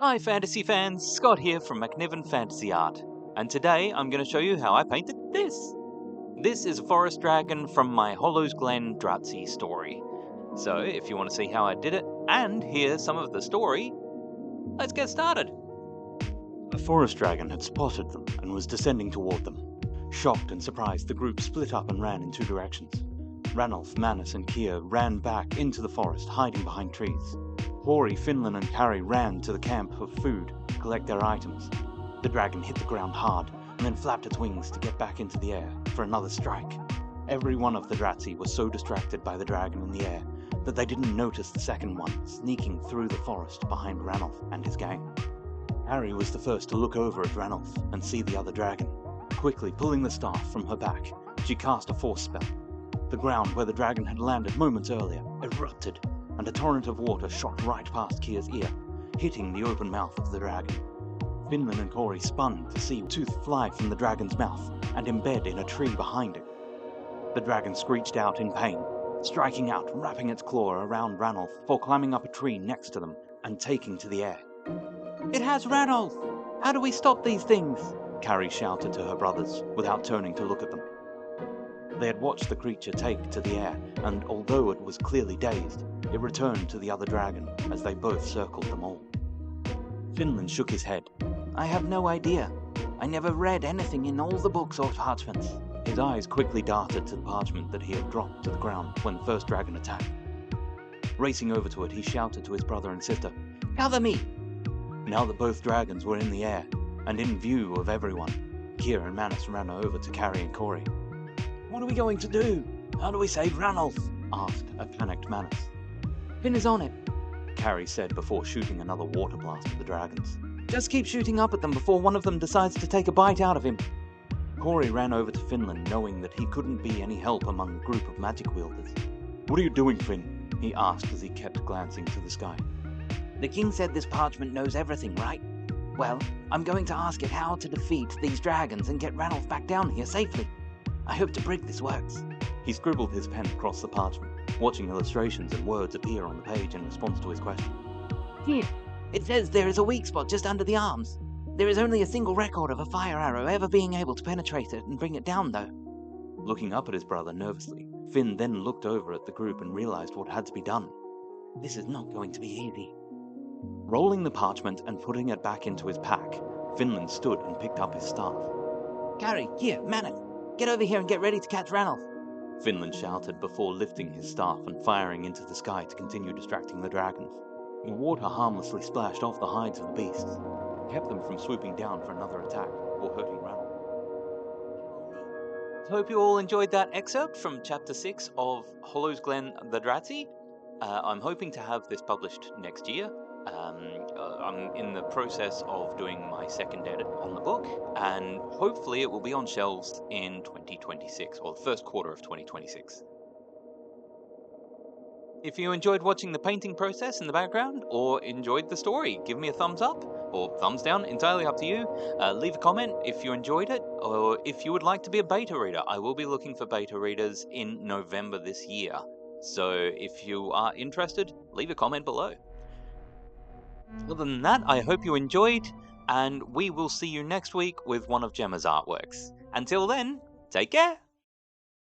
Hi fantasy fans, Scott here from Macniven Fantasy Art, and today I'm going to show you how I painted this. This is a forest dragon from my Hollows Glen Dratzi story. So if you want to see how I did it and hear some of the story, let's get started. A forest dragon had spotted them and was descending toward them. Shocked and surprised, the group split up and ran in two directions. Ranulf, Manus and Kier ran back into the forest, hiding behind trees. Hori, Finland and Kari ran to the camp of food to collect their items. The dragon hit the ground hard and then flapped its wings to get back into the air for another strike. Every one of the Dratzi was so distracted by the dragon in the air that they didn't notice the second one sneaking through the forest behind Ranulf and his gang. Kari was the first to look over at Ranulf and see the other dragon. Quickly pulling the staff from her back, she cast a force spell. The ground where the dragon had landed moments earlier erupted, and a torrent of water shot right past Kier's ear, hitting the open mouth of the dragon. Finland and Hori spun to see a tooth fly from the dragon's mouth and embed in a tree behind it. The dragon screeched out in pain, striking out, wrapping its claw around Ranulf before climbing up a tree next to them and taking to the air. "It has Ranulf! How do we stop these things?" Kari shouted to her brothers without turning to look at them. They had watched the creature take to the air, and although it was clearly dazed, it returned to the other dragon as they both circled them all. Finland shook his head. "I have no idea. I never read anything in all the books or parchments." His eyes quickly darted to the parchment that he had dropped to the ground when the first dragon attacked. Racing over to it, he shouted to his brother and sister, "Cover me!" Now that both dragons were in the air and in view of everyone, Kier and Manus ran over to Kari and Hori. "What are we going to do? How do we save Ranulf?" asked a panicked Manus. "Finn is on it," Kari said before shooting another water blast at the dragons. "Just keep shooting up at them before one of them decides to take a bite out of him." Hori ran over to Finland, knowing that he couldn't be any help among a group of magic wielders. "What are you doing, Finn?" he asked as he kept glancing to the sky. "The king said this parchment knows everything, right? Well, I'm going to ask it how to defeat these dragons and get Ranulf back down here safely. I hope to brig this works." He scribbled his pen across the parchment, watching illustrations and words appear on the page in response to his question. "Here, it says there is a weak spot just under the arms. There is only a single record of a fire arrow ever being able to penetrate it and bring it down, though." Looking up at his brother nervously, Finn then looked over at the group and realized what had to be done. This is not going to be easy. Rolling the parchment and putting it back into his pack, Finland stood and picked up his staff. "Kari, here, Manus, get over here and get ready to catch Ranulf," Finland shouted before lifting his staff and firing into the sky to continue distracting the dragons. The water harmlessly splashed off the hides of the beasts, kept them from swooping down for another attack or hurting Ranulf. Hope you all enjoyed that excerpt from Chapter 6 of Hollows Glen the Dratzi. I'm hoping to have this published next year. I'm in the process of doing my second edit on the book, and hopefully it will be on shelves in 2026, or the first quarter of 2026. If you enjoyed watching the painting process in the background, or enjoyed the story, give me a thumbs up, or thumbs down, entirely up to you. Leave a comment if you enjoyed it, or if you would like to be a beta reader. I will be looking for beta readers in November this year. So if you are interested, leave a comment below. Other than that, I hope you enjoyed, and we will see you next week with one of Gemma's artworks. Until then, take care!